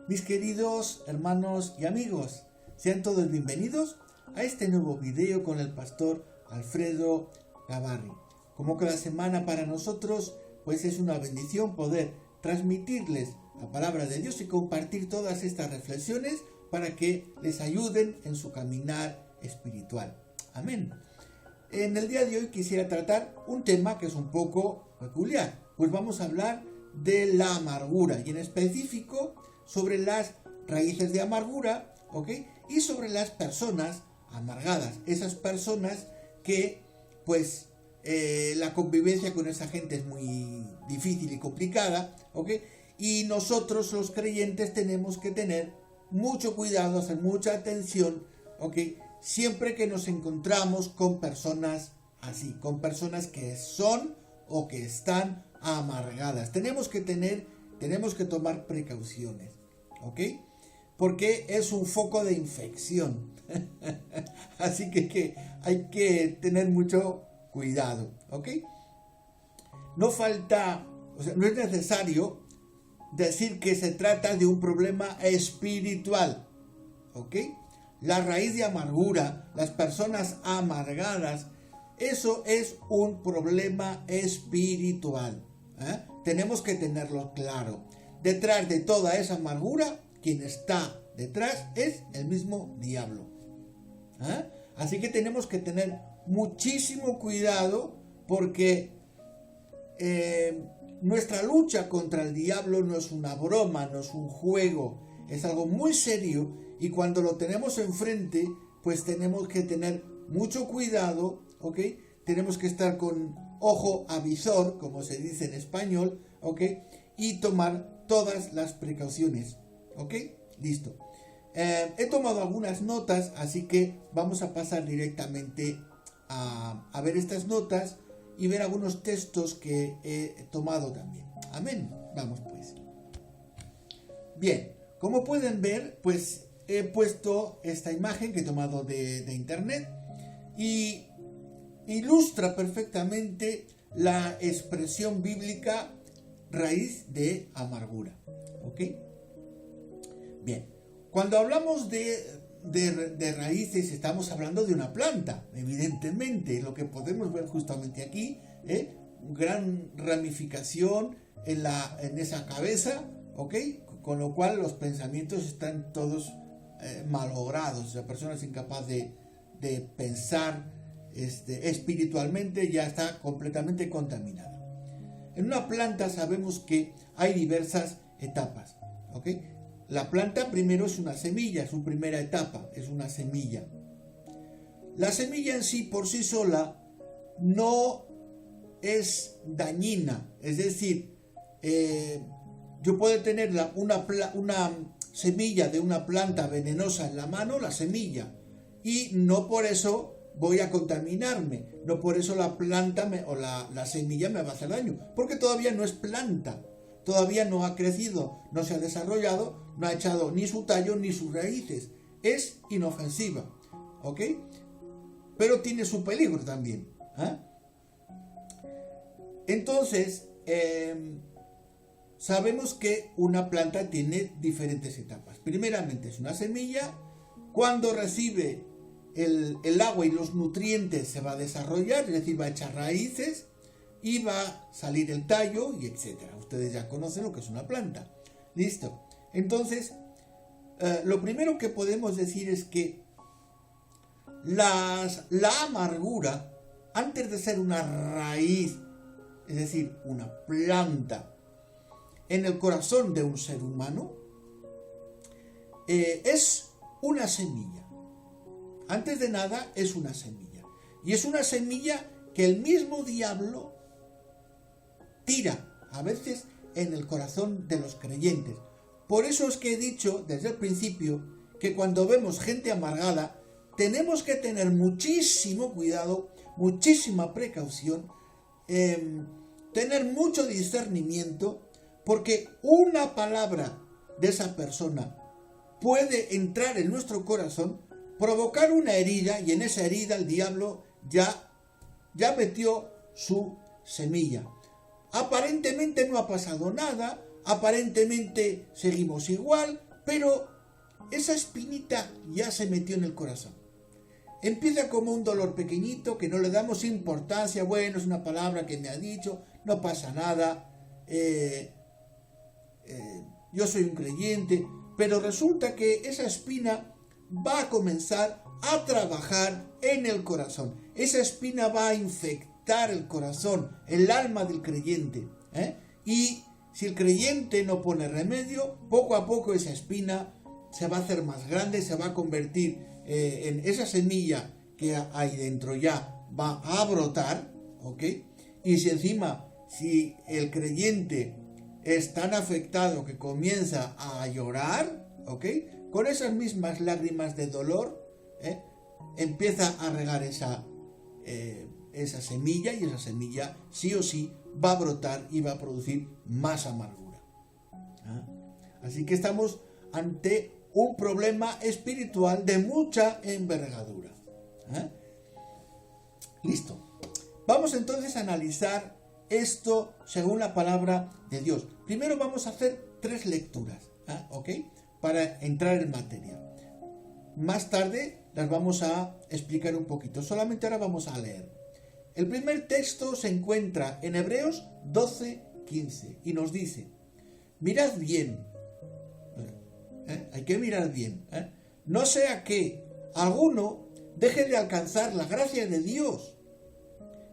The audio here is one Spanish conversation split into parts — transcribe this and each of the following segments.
Mis queridos hermanos y amigos, sean todos bienvenidos a este nuevo video con el pastor Alfredo Gavarri. Como cada semana para nosotros, pues es una bendición poder transmitirles la palabra de Dios y compartir todas estas reflexiones para que les ayuden en su caminar espiritual. Amén. En el día de hoy quisiera tratar un tema que es un poco peculiar, pues vamos a hablar de la amargura y en específico sobre las raíces de amargura, ¿ok? Y sobre las personas amargadas, esas personas que pues la convivencia con esa gente es muy difícil y complicada, ¿ok? Y nosotros los creyentes tenemos que tener mucho cuidado, hacer mucha atención, ¿ok? Siempre que nos encontramos con personas así, con personas que son o que están amargadas. Tenemos que tomar precauciones, ¿ok? Porque es un foco de infección. Así que hay que tener mucho cuidado, ¿ok? No es necesario decir que se trata de un problema espiritual, ¿ok? La raíz de amargura, las personas amargadas, eso es un problema espiritual. Tenemos que tenerlo claro. Detrás de toda esa amargura, quien está detrás es el mismo diablo. Así que tenemos que tener muchísimo cuidado porque nuestra lucha contra el diablo no es una broma, no es un juego, es algo muy serio y cuando lo tenemos enfrente, pues tenemos que tener mucho cuidado, ¿ok? Tenemos que estar con ojo avizor, como se dice en español, ¿ok? Y tomar todas las precauciones, ¿ok? Listo. He tomado algunas notas, así que vamos a pasar directamente a ver estas notas y ver algunos textos que he tomado también. Amén. Vamos pues. Bien, como pueden ver, pues he puesto esta imagen que he tomado de internet y ilustra perfectamente la expresión bíblica raíz de amargura. ¿Ok? Bien, cuando hablamos de raíces estamos hablando de una planta, evidentemente, lo que podemos ver justamente aquí, gran ramificación en esa cabeza, ¿ok? Con lo cual los pensamientos están todos malogrados, la persona es incapaz de pensar espiritualmente, ya está completamente contaminada. En una planta sabemos que hay diversas etapas, ¿ok? La planta primero es una semilla, su primera etapa es una semilla. La semilla en sí, por sí sola, no es dañina, es decir, yo puedo tener una semilla de una planta venenosa en la mano, la semilla, y no por eso voy a contaminarme, no por eso la planta la semilla me va a hacer daño, porque todavía no es planta, todavía no ha crecido, no se ha desarrollado, no ha echado ni su tallo ni sus raíces, es inofensiva, ¿ok? Pero tiene su peligro también. Entonces, sabemos que una planta tiene diferentes etapas. Primeramente es una semilla, cuando recibe el agua y los nutrientes se va a desarrollar, es decir, va a echar raíces y va a salir el tallo y etcétera. Ustedes ya conocen lo que es una planta. Listo. Entonces, lo primero que podemos decir es que la amargura, antes de ser una raíz, es decir, una planta en el corazón de un ser humano, es una semilla. Antes de nada es una semilla. Y es una semilla que el mismo diablo tira a veces en el corazón de los creyentes. Por eso es que he dicho desde el principio que cuando vemos gente amargada tenemos que tener muchísimo cuidado, muchísima precaución, tener mucho discernimiento, porque una palabra de esa persona puede entrar en nuestro corazón, provocar una herida y en esa herida el diablo ya metió su semilla. Aparentemente no ha pasado nada, aparentemente seguimos igual, pero esa espinita ya se metió en el corazón. Empieza como un dolor pequeñito que no le damos importancia, bueno, es una palabra que me ha dicho, no pasa nada, yo soy un creyente, pero resulta que esa espina va a comenzar a trabajar en el corazón. Esa espina va a infectar el corazón, el alma del creyente, y si el creyente no pone remedio, poco a poco esa espina se va a hacer más grande, se va a convertir en esa semilla que hay dentro, ya va a brotar, ¿ok? Y si encima, si el creyente es tan afectado que comienza a llorar, ¿ok? Con esas mismas lágrimas de dolor, empieza a regar esa semilla, y esa semilla sí o sí va a brotar y va a producir más amargura. Así que estamos ante un problema espiritual de mucha envergadura. Listo. Vamos entonces a analizar esto según la palabra de Dios. Primero vamos a hacer 3 lecturas, ¿ok? Para entrar en materia. Más tarde las vamos a explicar un poquito. Solamente ahora vamos a leer. El primer texto se encuentra en Hebreos 12:15 y nos dice: mirad bien. Hay que mirar bien. No sea que alguno deje de alcanzar la gracia de Dios,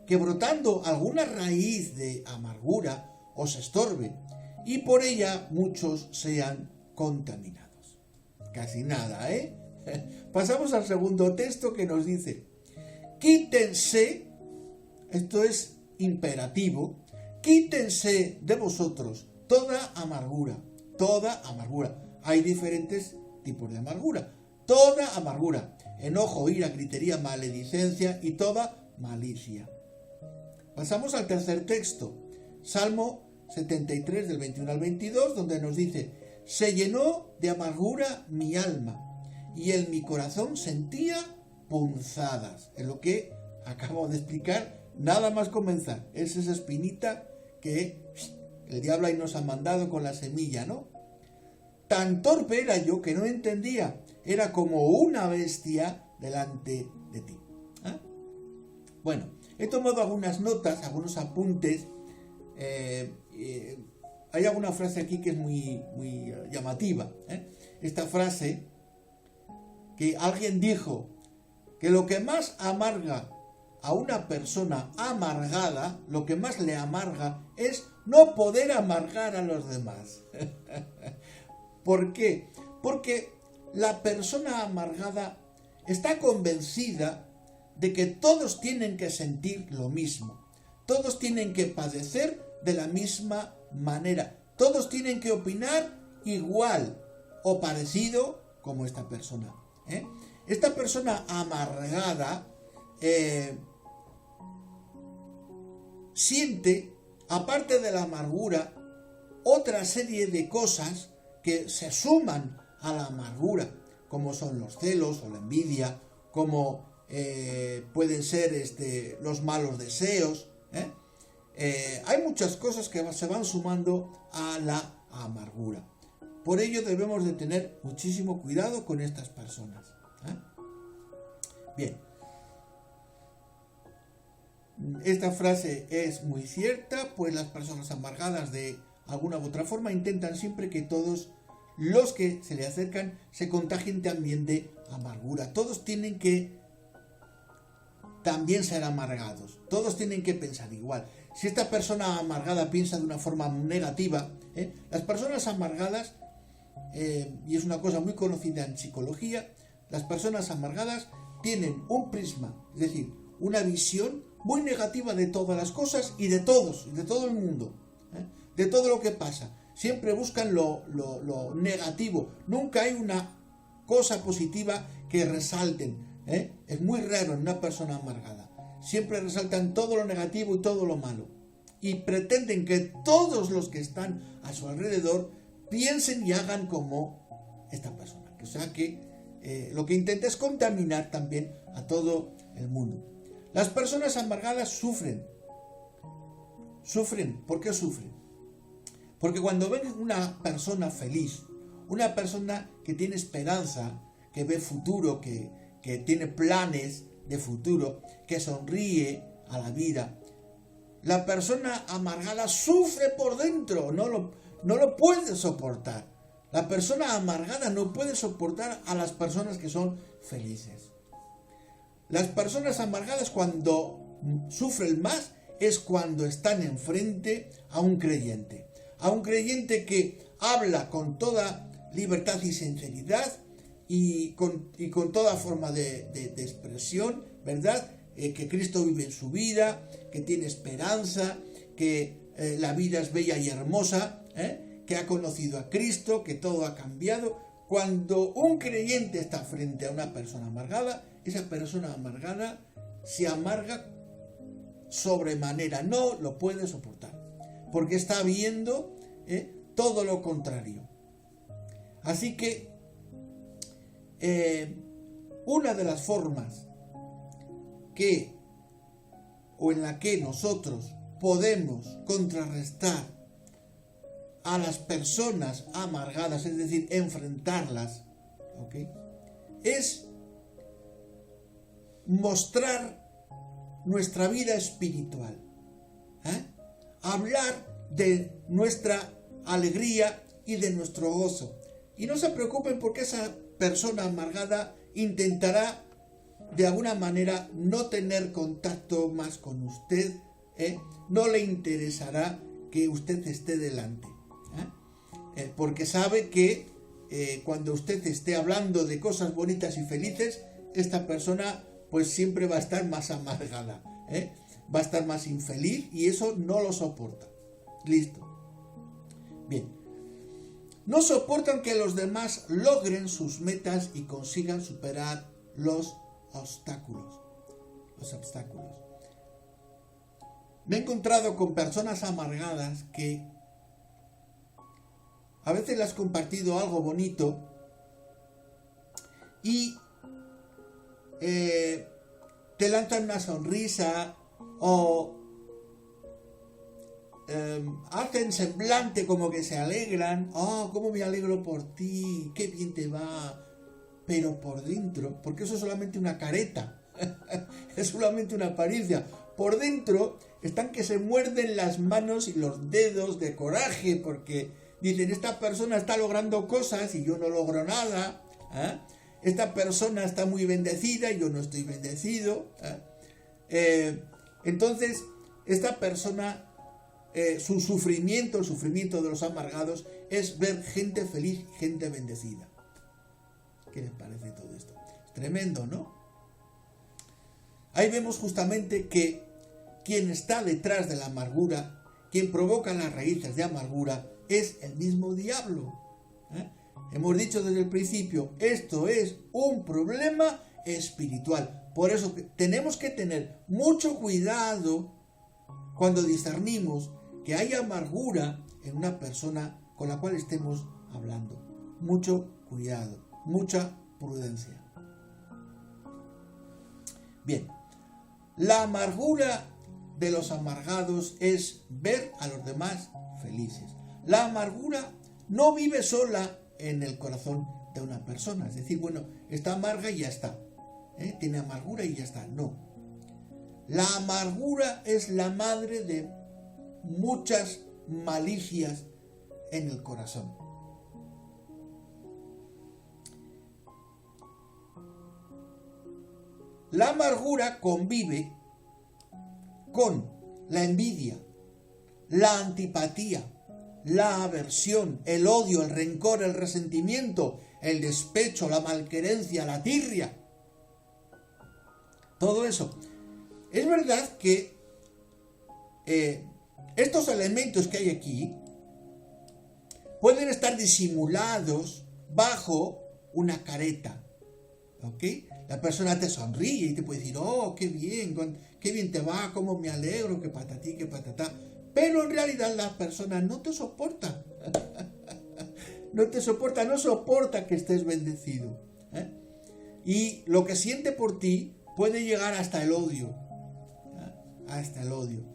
que brotando alguna raíz de amargura os estorbe, y por ella muchos sean contaminados. Casi nada, Pasamos al segundo texto que nos dice: quítense, esto es imperativo, quítense de vosotros toda amargura, toda amargura. Hay diferentes tipos de amargura. Toda amargura, enojo, ira, gritería, maledicencia y toda malicia. Pasamos al tercer texto, Salmo 73 del 21 al 22, donde nos dice: se llenó de amargura mi alma, y en mi corazón sentía punzadas. Es lo que acabo de explicar nada más comenzar. Es esa espinita que el diablo ahí nos ha mandado con la semilla, ¿no? Tan torpe era yo que no entendía. Era como una bestia delante de ti. Bueno, he tomado algunas notas, algunos apuntes. Hay alguna frase aquí que es muy llamativa. Esta frase, que alguien dijo que lo que más amarga a una persona amargada, lo que más le amarga es no poder amargar a los demás. ¿Por qué? Porque la persona amargada está convencida de que todos tienen que sentir lo mismo, todos tienen que padecer de la misma manera, todos tienen que opinar igual o parecido como esta persona. Esta persona amargada siente, aparte de la amargura, otra serie de cosas que se suman a la amargura, como son los celos o la envidia, como pueden ser los malos deseos. Hay muchas cosas que se van sumando a la amargura. Por ello debemos de tener muchísimo cuidado con estas personas. Bien. Esta frase es muy cierta, pues las personas amargadas de alguna u otra forma intentan siempre que todos los que se le acercan se contagien también de amargura. Todos tienen que también ser amargados. Todos tienen que pensar igual. Si esta persona amargada piensa de una forma negativa, las personas amargadas, y es una cosa muy conocida en psicología, las personas amargadas tienen un prisma, es decir, una visión muy negativa de todas las cosas y de todos, de todo el mundo, de todo lo que pasa. Siempre buscan lo negativo. Nunca hay una cosa positiva que resalten. Es muy raro en una persona amargada. Siempre resaltan todo lo negativo y todo lo malo. Y pretenden que todos los que están a su alrededor piensen y hagan como esta persona. O sea que lo que intenta es contaminar también a todo el mundo. Las personas amargadas sufren. ¿Por qué sufren? Porque cuando ven una persona feliz una persona que tiene esperanza, que ve futuro, que tiene planes de futuro, que sonríe a la vida. La persona amargada sufre por dentro, no lo puede soportar. La persona amargada no puede soportar a las personas que son felices. Las personas amargadas, cuando sufren más, es cuando están enfrente a un creyente que habla con toda libertad y sinceridad y con toda forma de expresión, ¿verdad? Que Cristo vive en su vida, que tiene esperanza, que la vida es bella y hermosa, que ha conocido a Cristo, que todo ha cambiado. Cuando un creyente está frente a una persona amargada, esa persona amargada se amarga sobremanera, no lo puede soportar, porque está viendo todo lo contrario. Así que una de las formas en la que nosotros podemos contrarrestar a las personas amargadas, es decir, enfrentarlas, ¿okay?, es mostrar nuestra vida espiritual, hablar de nuestra alegría y de nuestro gozo. Y no se preocupen, porque esa persona amargada intentará de alguna manera no tener contacto más con usted, no le interesará que usted esté delante, porque sabe que cuando usted esté hablando de cosas bonitas y felices, esta persona pues siempre va a estar más amargada, va a estar más infeliz, y eso no lo soporta. Listo. Bien. No soportan que los demás logren sus metas y consigan superar los obstáculos. Me he encontrado con personas amargadas que a veces le has compartido algo bonito y te lanzan una sonrisa o hacen semblante como que se alegran. Oh, cómo me alegro por ti, qué bien te va. Pero por dentro, porque eso es solamente una careta, es solamente una apariencia, por dentro están que se muerden las manos y los dedos de coraje, porque dicen: esta persona está logrando cosas y yo no logro nada, esta persona está muy bendecida y yo no estoy bendecido. Entonces esta persona, su sufrimiento, el sufrimiento de los amargados, es ver gente feliz, gente bendecida. ¿Qué les parece todo esto? Es tremendo, ¿no? Ahí vemos justamente que quien está detrás de la amargura, quien provoca las raíces de amargura, es el mismo diablo. Hemos dicho desde el principio, esto es un problema espiritual. Por eso tenemos que tener mucho cuidado cuando discernimos que hay amargura en una persona con la cual estemos hablando. Mucho cuidado, mucha prudencia. Bien, la amargura de los amargados es ver a los demás felices. La amargura no vive sola en el corazón de una persona, es decir, bueno, está amarga y ya está, tiene amargura y ya está. No, la amargura es la madre de muchas malicias en el corazón. La amargura convive con la envidia, la antipatía, la aversión, el odio, el rencor, el resentimiento, el despecho, la malquerencia, la tirria. Todo eso. Es verdad que estos elementos que hay aquí pueden estar disimulados bajo una careta, ¿ok? La persona te sonríe y te puede decir: oh, qué bien te va, cómo me alegro, que patatí, que patatá. Pero en realidad la persona no te soporta. No soporta que estés bendecido. Y lo que siente por ti puede llegar hasta el odio. Hasta el odio.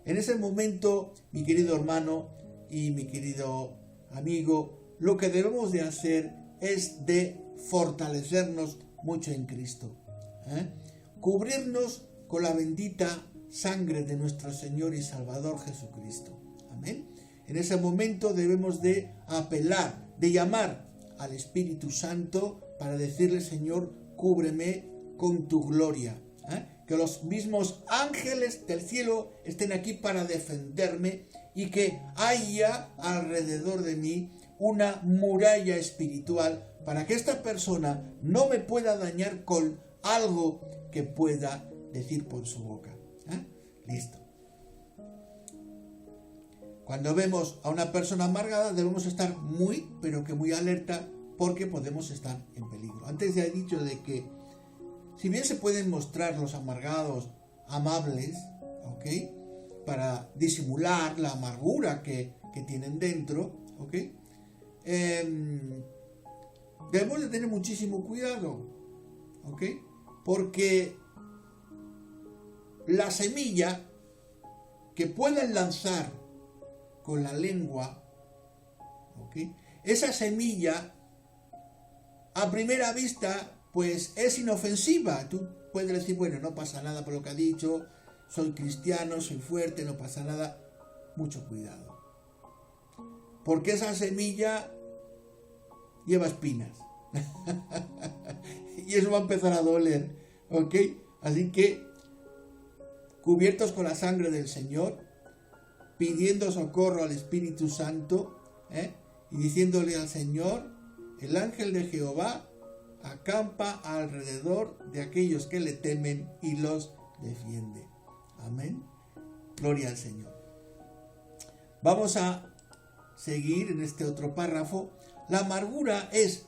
En ese momento, mi querido hermano y mi querido amigo, lo que debemos de hacer es de fortalecernos mucho en Cristo. Cubrirnos con la bendita sangre de nuestro Señor y Salvador Jesucristo. Amén. En ese momento debemos de apelar, de llamar al Espíritu Santo para decirle: Señor, cúbreme con tu gloria. Que los mismos ángeles del cielo estén aquí para defenderme y que haya alrededor de mí una muralla espiritual para que esta persona no me pueda dañar con algo que pueda decir por su boca. Listo. Cuando vemos a una persona amargada debemos estar muy, pero que muy alerta, porque podemos estar en peligro. Antes ya he dicho de que si bien se pueden mostrar los amargados amables, ¿ok?, para disimular la amargura que tienen dentro, ¿ok?, debemos de tener muchísimo cuidado, ¿ok?, porque la semilla que pueden lanzar con la lengua, ¿ok?, esa semilla a primera vista pues es inofensiva. Tú puedes decir: bueno, no pasa nada por lo que ha dicho, soy cristiano, soy fuerte, no pasa nada. Mucho cuidado, porque esa semilla lleva espinas y eso va a empezar a doler, ¿ok? Así que, cubiertos con la sangre del Señor, pidiendo socorro al Espíritu Santo, y diciéndole al Señor: el ángel de Jehová acampa alrededor de aquellos que le temen y los defiende. Amén. Gloria al Señor. Vamos a seguir en este otro párrafo. La amargura es,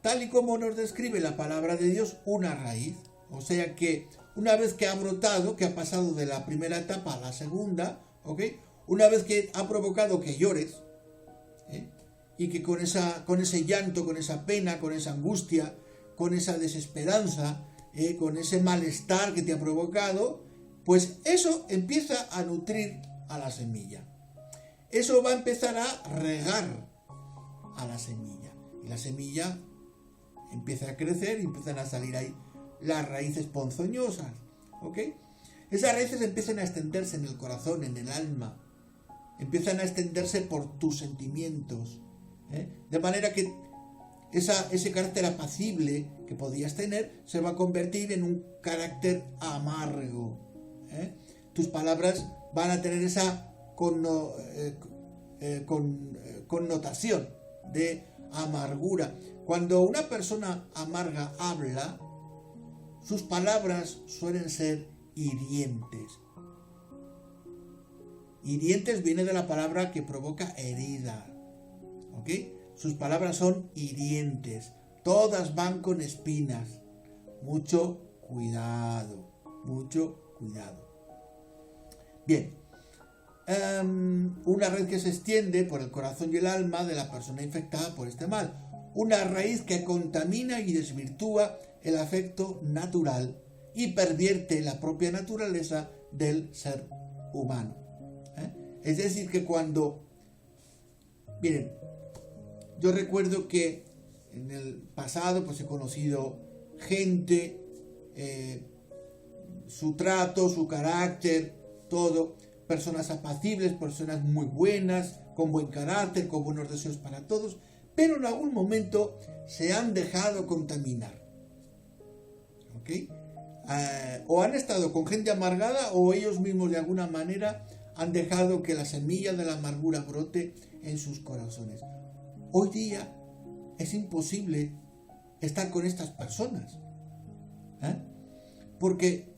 tal y como nos describe la palabra de Dios, una raíz. O sea que una vez que ha brotado, que ha pasado de la primera etapa a la segunda, ¿ok?, una vez que ha provocado que llores, y que con ese llanto, con esa pena, con esa angustia, con esa desesperanza, con ese malestar que te ha provocado, pues eso empieza a nutrir a la semilla. Eso va a empezar a regar a la semilla. Y la semilla empieza a crecer y empiezan a salir ahí las raíces ponzoñosas. ¿Ok? Esas raíces empiezan a extenderse en el corazón, en el alma. Empiezan a extenderse por tus sentimientos. De manera que ese carácter apacible que podías tener se va a convertir en un carácter amargo. Tus palabras van a tener esa connotación de amargura. Cuando una persona amarga habla, sus palabras suelen ser hirientes. Hirientes viene de la palabra que provoca herida. ¿Ok? Sus palabras son hirientes. Todas van con espinas. Mucho cuidado. Mucho cuidado. Bien. Una raíz que se extiende por el corazón y el alma de la persona infectada por este mal. Una raíz que contamina y desvirtúa el afecto natural y pervierte la propia naturaleza del ser humano. Es decir, que cuando... Miren, yo recuerdo que en el pasado pues he conocido gente, su trato, su carácter, todo, personas apacibles, personas muy buenas, con buen carácter, con buenos deseos para todos, pero en algún momento se han dejado contaminar. ¿Ok? O han estado con gente amargada o ellos mismos de alguna manera han dejado que la semilla de la amargura brote en sus corazones. Hoy día es imposible estar con estas personas, porque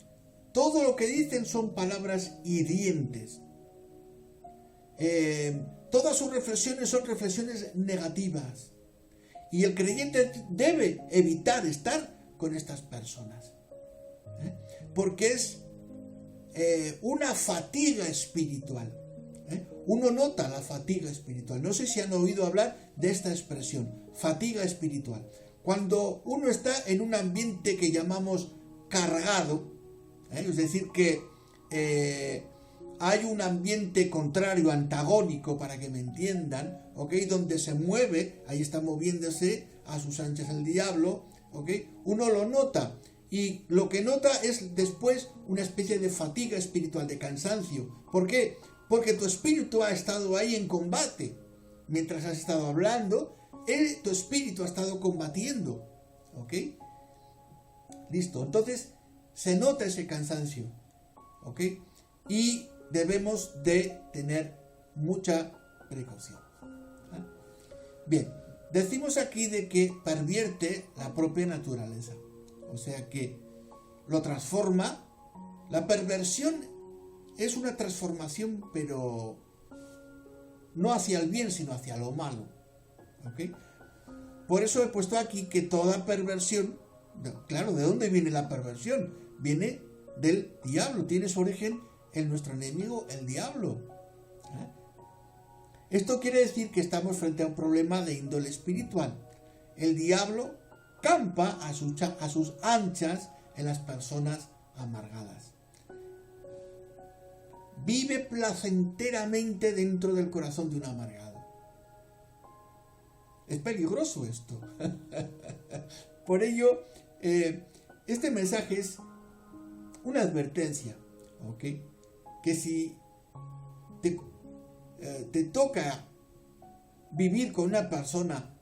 todo lo que dicen son palabras hirientes. Todas sus reflexiones son reflexiones negativas. Y el creyente debe evitar estar con estas personas. Porque es una fatiga espiritual. Uno nota la fatiga espiritual. No sé si han oído hablar de esta expresión, fatiga espiritual. Cuando uno está en un ambiente que llamamos cargado, es decir, que hay un ambiente contrario, antagónico, para que me entiendan, ¿ok? Donde se mueve, ahí está moviéndose a sus anchas el diablo, ¿ok? Uno lo nota, y lo que nota es después una especie de fatiga espiritual, de cansancio. ¿Por qué? Porque tu espíritu ha estado ahí en combate. Mientras has estado hablando, tu espíritu ha estado combatiendo, ¿ok? Listo, entonces se nota ese cansancio, ¿ok? Y debemos de tener mucha precaución. ¿Eh? Bien, decimos aquí de que pervierte la propia naturaleza, o sea que lo transforma. La perversión es una transformación, pero no hacia el bien, sino hacia lo malo, ¿ok? Por eso he puesto aquí que toda perversión, claro, ¿de dónde viene la perversión? Viene del diablo, tiene su origen en nuestro enemigo, el diablo. ¿Eh? Esto quiere decir que estamos frente a un problema de índole espiritual. El diablo campa a sus anchas en las personas amargadas. Vive placenteramente dentro del corazón de un amargado. Es peligroso esto. Por ello, este mensaje es una advertencia, ¿ok? Que si te toca vivir con una persona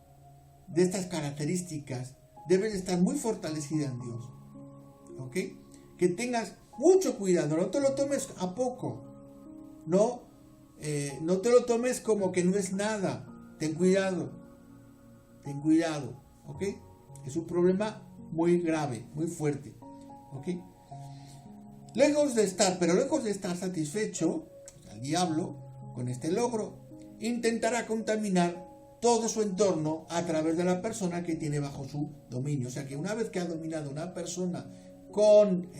de estas características, debes estar muy fortalecida en Dios, ¿ok? Que tengas mucho cuidado, no te lo tomes a poco, no te lo tomes como que no es nada. Ten cuidado, ¿ok? Es un problema muy grave, muy fuerte, ¿ok? Lejos de estar satisfecho, el diablo, con este logro, intentará contaminar todo su entorno a través de la persona que tiene bajo su dominio. O sea que una vez que ha dominado una persona con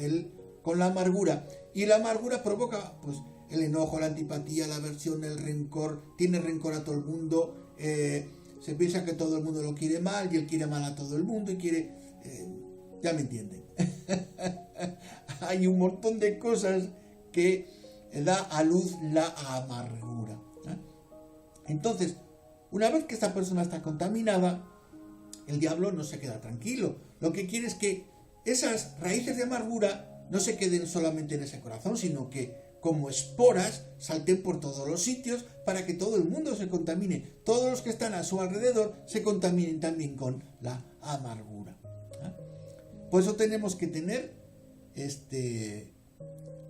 la amargura, y la amargura provoca pues el enojo, la antipatía, la aversión, el rencor, tiene rencor a todo el mundo, se piensa que todo el mundo lo quiere mal y él quiere mal a todo el mundo y quiere... ya me entienden. Hay un montón de cosas que da a luz la amargura. Entonces, una vez que esta persona está contaminada, el diablo no se queda tranquilo. Lo que quiere es que esas raíces de amargura no se queden solamente en ese corazón, sino que como esporas salten por todos los sitios para que todo el mundo se contamine. Todos los que están a su alrededor se contaminen también con la amargura. Por eso tenemos que tener,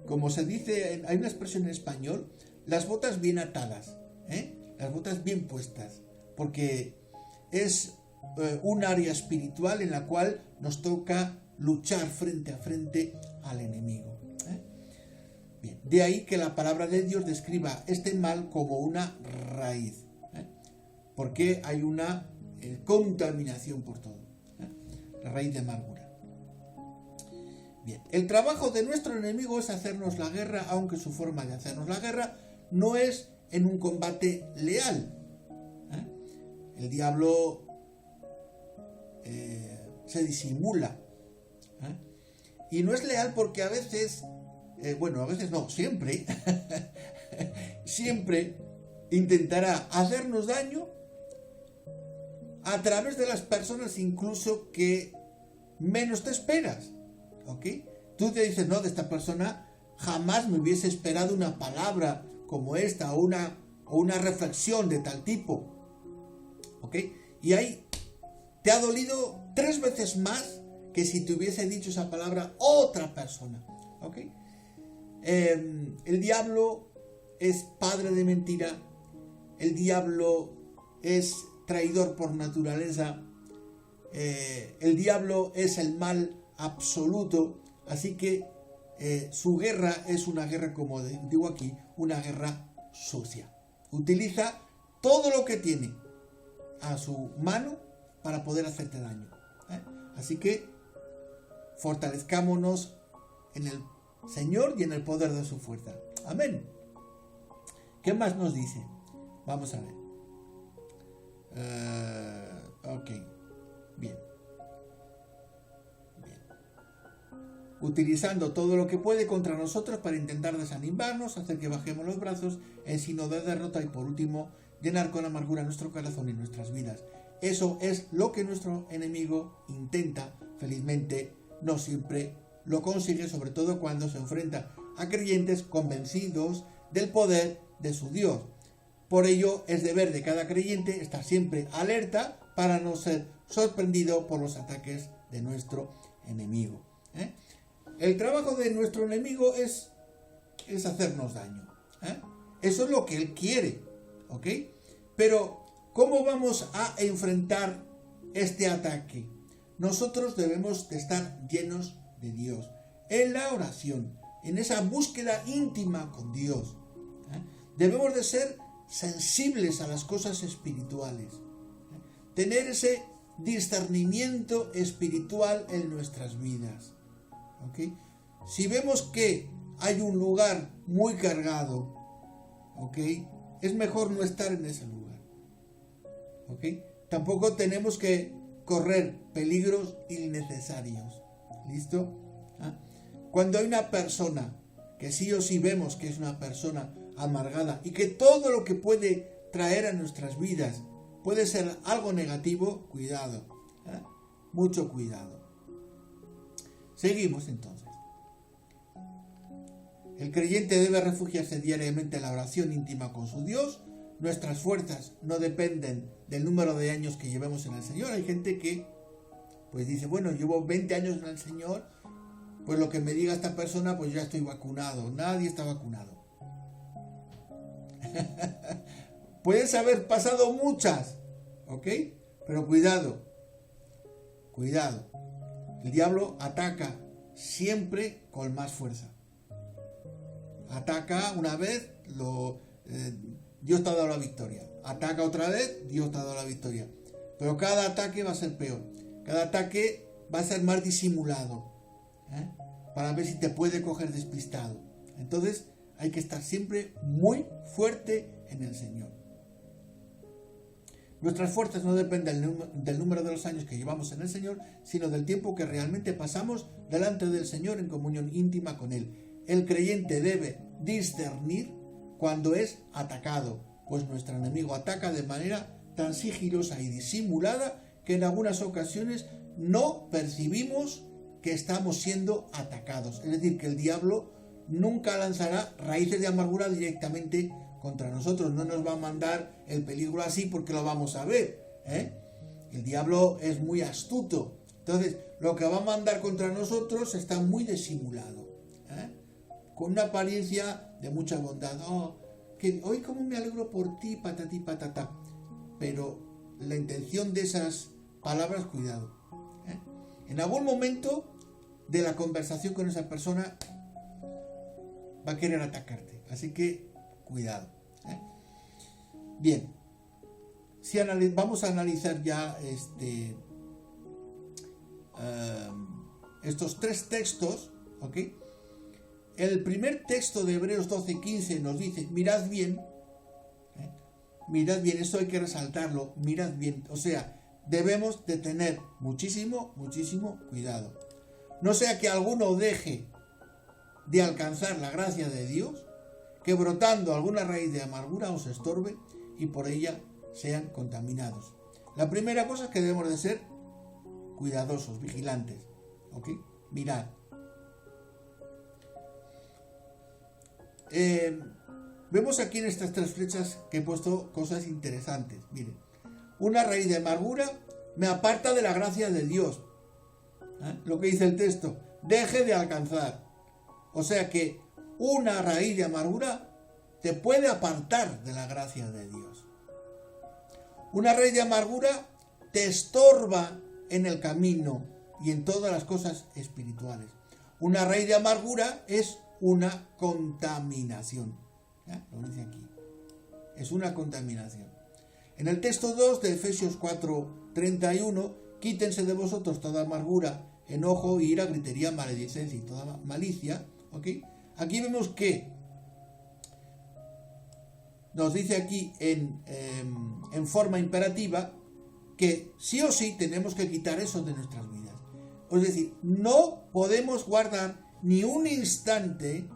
como se dice, hay una expresión en español, las botas bien atadas, las botas bien puestas, porque es un área espiritual en la cual nos toca luchar frente a frente al enemigo. Bien, de ahí que la palabra de Dios describa este mal como una raíz, porque hay una contaminación por todo, la raíz de amargura. Bien, el trabajo de nuestro enemigo es hacernos la guerra, aunque su forma de hacernos la guerra no es en un combate leal. El diablo se disimula, y no es leal porque a veces, a veces no, siempre, siempre intentará hacernos daño a través de las personas incluso que menos te esperas, ¿ok? Tú te dices, no, de esta persona jamás me hubiese esperado una palabra como esta o una reflexión de tal tipo, ¿ok? Y ahí te ha dolido 3 veces más que si te hubiese dicho esa palabra otra persona, ¿ok? El diablo es padre de mentira, el diablo es traidor por naturaleza, el diablo es el mal absoluto, así que su guerra es una guerra, como digo aquí, una guerra sucia. Utiliza todo lo que tiene a su mano para poder hacerte daño. Así que fortalezcámonos en el Señor y en el poder de su fuerza. Amén. ¿Qué más nos dice? Vamos a ver. Ok. Bien. utilizando todo lo que puede contra nosotros para intentar desanimarnos, hacer que bajemos los brazos en signo de derrota y por último llenar con amargura nuestro corazón y nuestras vidas. Eso es lo que nuestro enemigo intenta. Felizmente no siempre lo consigue, sobre todo cuando se enfrenta a creyentes convencidos del poder de su Dios. Por ello es deber de cada creyente estar siempre alerta para no ser sorprendido por los ataques de nuestro enemigo. El trabajo de nuestro enemigo es hacernos daño. Eso es lo que él quiere, ¿ok? Pero, ¿cómo vamos a enfrentar este ataque? Nosotros debemos de estar llenos de Dios, en la oración, en esa búsqueda íntima con Dios. Debemos de ser sensibles a las cosas espirituales, tener ese discernimiento espiritual en nuestras vidas. ¿Okay? Si vemos que hay un lugar muy cargado, ¿okay?, es mejor no estar en ese lugar. ¿Okay? Tampoco tenemos que correr peligros innecesarios. ¿Listo? Cuando hay una persona que sí o sí vemos que es una persona amargada y que todo lo que puede traer a nuestras vidas puede ser algo negativo, cuidado, mucho cuidado. Seguimos entonces. El creyente debe refugiarse diariamente en la oración íntima con su Dios. Nuestras fuerzas no dependen del número de años que llevemos en el Señor. Hay gente que pues dice, bueno, llevo 20 años en el Señor, pues lo que me diga esta persona, pues ya estoy vacunado. Nadie está vacunado. Puedes haber pasado muchas, ¿ok? Pero cuidado, cuidado. El diablo ataca siempre con más fuerza. Ataca una vez, Dios te ha dado la victoria. Ataca otra vez, Dios te ha dado la victoria. Pero cada ataque va a ser peor. Cada ataque va a ser más disimulado, para ver si te puede coger despistado. Entonces hay que estar siempre muy fuerte en el Señor. Nuestras fuerzas no dependen del número de los años que llevamos en el Señor, sino del tiempo que realmente pasamos delante del Señor en comunión íntima con Él. El creyente debe discernir cuando es atacado, pues nuestro enemigo ataca de manera tan sigilosa y disimulada que en algunas ocasiones no percibimos que estamos siendo atacados. Es decir, que el diablo nunca lanzará raíces de amargura directamente contra nosotros. No nos va a mandar el peligro así porque lo vamos a ver. El diablo es muy astuto. Entonces, lo que va a mandar contra nosotros está muy disimulado, con una apariencia de mucha bondad. Hoy cómo me alegro por ti, patatí, patatá. Pero la intención de esas palabras, cuidado. En algún momento de la conversación con esa persona va a querer atacarte. Así que cuidado. Bien. Vamos a analizar ya estos tres textos. ¿Ok? El primer texto de Hebreos 12:15 nos dice, mirad bien. Mirad bien, esto hay que resaltarlo. Mirad bien. O sea, debemos de tener muchísimo, muchísimo cuidado. No sea que alguno deje de alcanzar la gracia de Dios, que brotando alguna raíz de amargura os estorbe y por ella sean contaminados. La primera cosa es que debemos de ser cuidadosos, vigilantes. ¿Ok? Mirad. Vemos aquí en estas tres flechas que he puesto cosas interesantes. Miren, una raíz de amargura me aparta de la gracia de Dios. Lo que dice el texto, deje de alcanzar. O sea que una raíz de amargura te puede apartar de la gracia de Dios. Una raíz de amargura te estorba en el camino y en todas las cosas espirituales. Una raíz de amargura es una contaminación. Lo dice aquí. Es una contaminación. En el texto 2 de Efesios 4:31, quítense de vosotros toda amargura, enojo, ira, gritería, maledicencia y toda malicia. ¿Ok? Aquí vemos que nos dice aquí en forma imperativa que sí o sí tenemos que quitar eso de nuestras vidas. Es decir, no podemos guardar ni un instante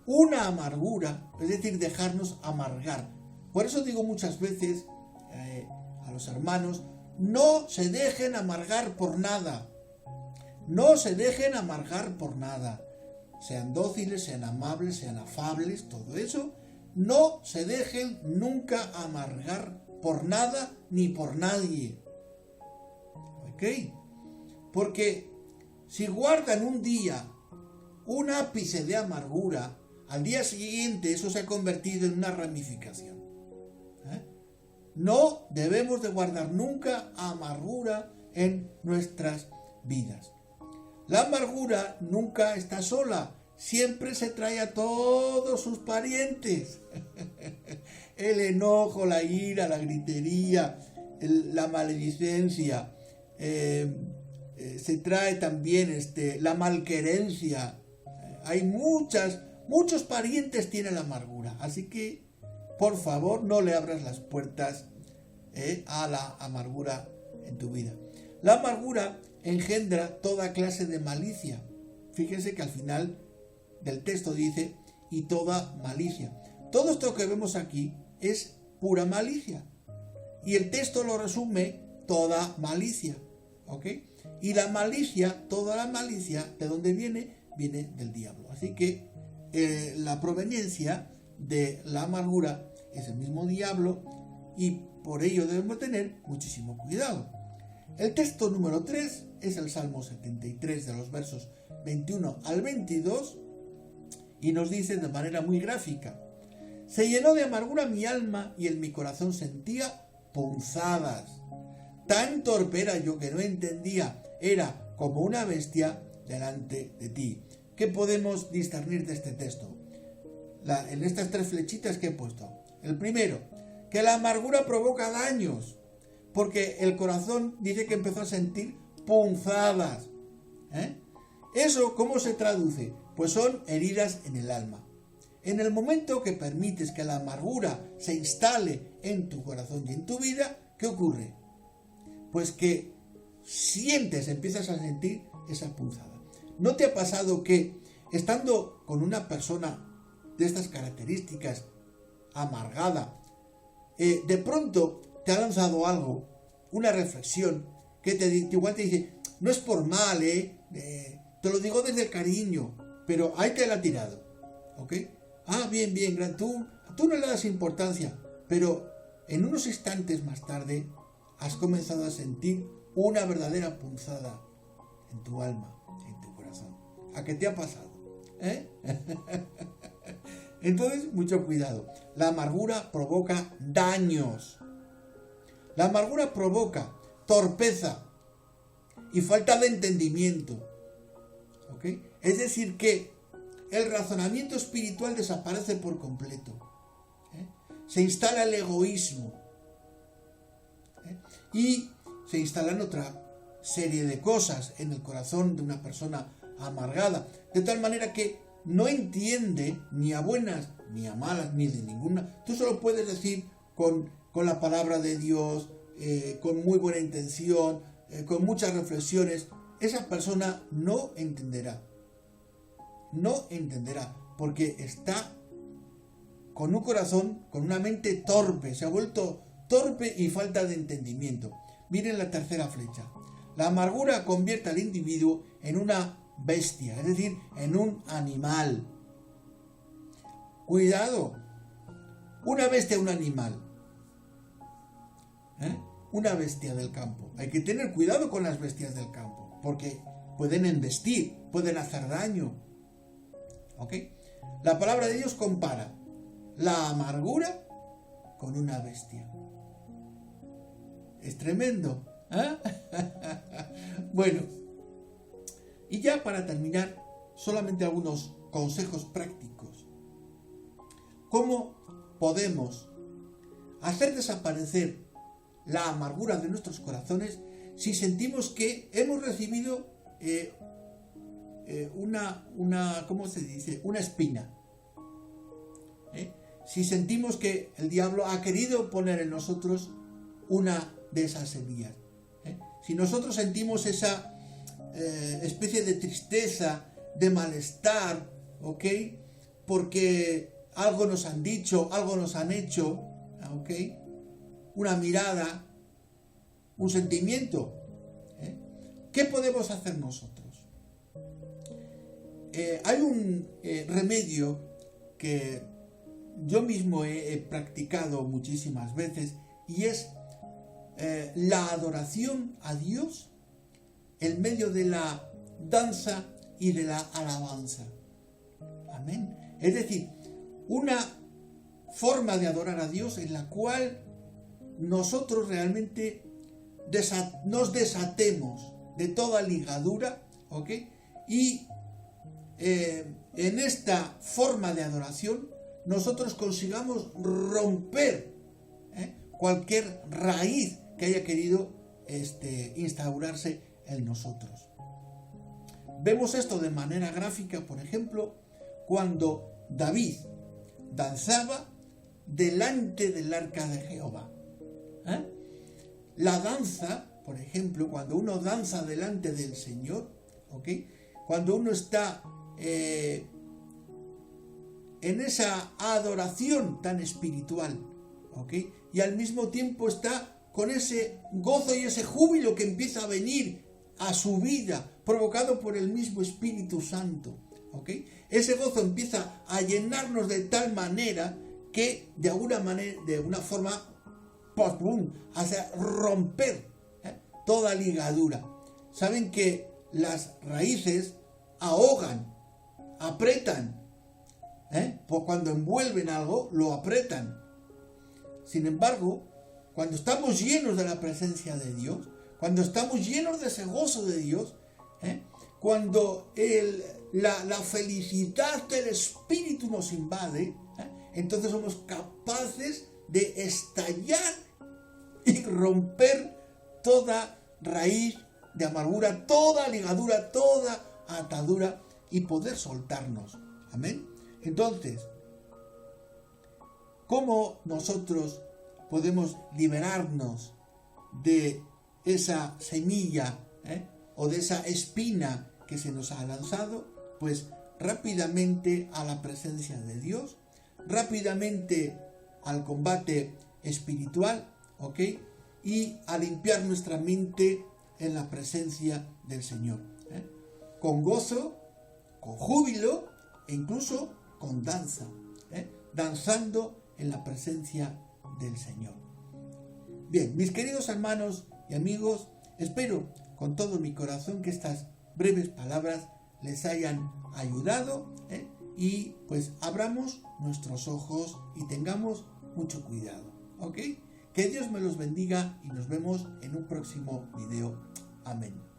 una amargura, es decir, dejarnos amargar. Por eso digo muchas veces a los hermanos, no se dejen amargar por nada. No se dejen amargar por nada. Sean dóciles, sean amables, sean afables, todo eso. No se dejen nunca amargar por nada ni por nadie. ¿Ok? Porque si guardan un día un ápice de amargura, al día siguiente eso se ha convertido en una ramificación. No debemos de guardar nunca amargura en nuestras vidas. La amargura nunca está sola, siempre se trae a todos sus parientes. El enojo, la ira, la gritería, la maledicencia, se trae también la malquerencia. Hay muchos parientes tienen la amargura, así que por favor no le abras las puertas a la amargura en tu vida. La amargura engendra toda clase de malicia. Fíjense que al final del texto dice, y toda malicia. Todo esto que vemos aquí es pura malicia. Y el texto lo resume, toda malicia. ¿Ok? Y la malicia, toda la malicia, ¿de dónde viene? Viene del diablo. Así que la proveniencia de la amargura es el mismo diablo y por ello debemos tener muchísimo cuidado. El texto número 3 es el Salmo 73 de los versos 21 al 22 y nos dice de manera muy gráfica: se llenó de amargura mi alma y en mi corazón sentía punzadas. Tan torpe era yo que no entendía, era como una bestia delante de ti. ¿Qué podemos discernir de este texto? En estas 3 flechitas que he puesto. El primero, que la amargura provoca daños, porque el corazón dice que empezó a sentir punzadas. ¿Eso cómo se traduce? Pues son heridas en el alma. En el momento que permites que la amargura se instale en tu corazón y en tu vida, ¿qué ocurre? Pues que empiezas a sentir esa punzada. ¿No te ha pasado que estando con una persona de estas características, amargada, de pronto te ha lanzado algo, una reflexión, que igual te dice, no es por mal, te lo digo desde el cariño, pero ahí te la ha tirado, ¿ok? Ah, bien, tú no le das importancia, pero en unos instantes más tarde has comenzado a sentir una verdadera punzada en tu alma, en tu corazón. ¿A qué te ha pasado? Entonces, mucho cuidado. La amargura provoca daños. La amargura provoca torpeza y falta de entendimiento. ¿Ok? Es decir, que el razonamiento espiritual desaparece por completo. Se instala el egoísmo. Y se instalan otra serie de cosas en el corazón de una persona amargada, de tal manera que no entiende ni a buenas ni a malas, ni de ninguna. Tú solo puedes decir con la palabra de Dios, con muy buena intención, con muchas reflexiones. Esa persona no entenderá, porque está con un corazón, con una mente torpe, se ha vuelto torpe y falta de entendimiento. Miren la tercera flecha. La amargura convierte al individuo en una bestia, es decir, en un animal. Cuidado, una bestia, un animal, una bestia del campo. Hay que tener cuidado con las bestias del campo, porque pueden embestir, pueden hacer daño. ¿Ok? La palabra de Dios compara la amargura con una bestia. Es tremendo. Bueno, y ya para terminar, solamente algunos consejos prácticos. ¿Cómo podemos hacer desaparecer la amargura de nuestros corazones si sentimos que hemos recibido ¿cómo se dice? Una espina? Si sentimos que el diablo ha querido poner en nosotros una de esas semillas. Si nosotros sentimos esa especie de tristeza, de malestar, ¿ok? Porque algo nos han dicho, algo nos han hecho, ¿ok? Una mirada, un sentimiento. ¿Qué podemos hacer nosotros? Hay un remedio que yo mismo he practicado muchísimas veces y es la adoración a Dios en medio de la danza y de la alabanza. Amén. Es decir, una forma de adorar a Dios en la cual nosotros realmente nos desatemos de toda ligadura, ¿ok? Y en esta forma de adoración nosotros consigamos romper cualquier raíz que haya querido instaurarse en nosotros. Vemos esto de manera gráfica, por ejemplo, cuando David danzaba delante del arca de Jehová. La danza, por ejemplo, cuando uno danza delante del Señor, ¿ok? Cuando uno está en esa adoración tan espiritual, ¿ok? Y al mismo tiempo está con ese gozo y ese júbilo que empieza a venir a su vida, provocado por el mismo Espíritu Santo, ¿ok? Ese gozo empieza a llenarnos de tal manera que de una forma, hace romper toda ligadura. Saben que las raíces ahogan, apretan, cuando envuelven algo, lo apretan. Sin embargo, cuando estamos llenos de la presencia de Dios, cuando estamos llenos de ese gozo de Dios, cuando la felicidad del Espíritu nos invade, entonces somos capaces de estallar y romper toda raíz de amargura, toda ligadura, toda atadura y poder soltarnos. Amén. Entonces, ¿cómo nosotros podemos liberarnos de esa semilla o de esa espina que se nos ha lanzado? Pues rápidamente a la presencia de Dios, rápidamente al combate espiritual, ¿ok? Y a limpiar nuestra mente en la presencia del Señor, con gozo, con júbilo e incluso con danza, danzando en la presencia del Señor. Bien, mis queridos hermanos y amigos, espero con todo mi corazón que estas breves palabras les hayan ayudado, y pues abramos nuestros ojos y tengamos mucho cuidado, ¿ok? Que Dios me los bendiga y nos vemos en un próximo video. Amén.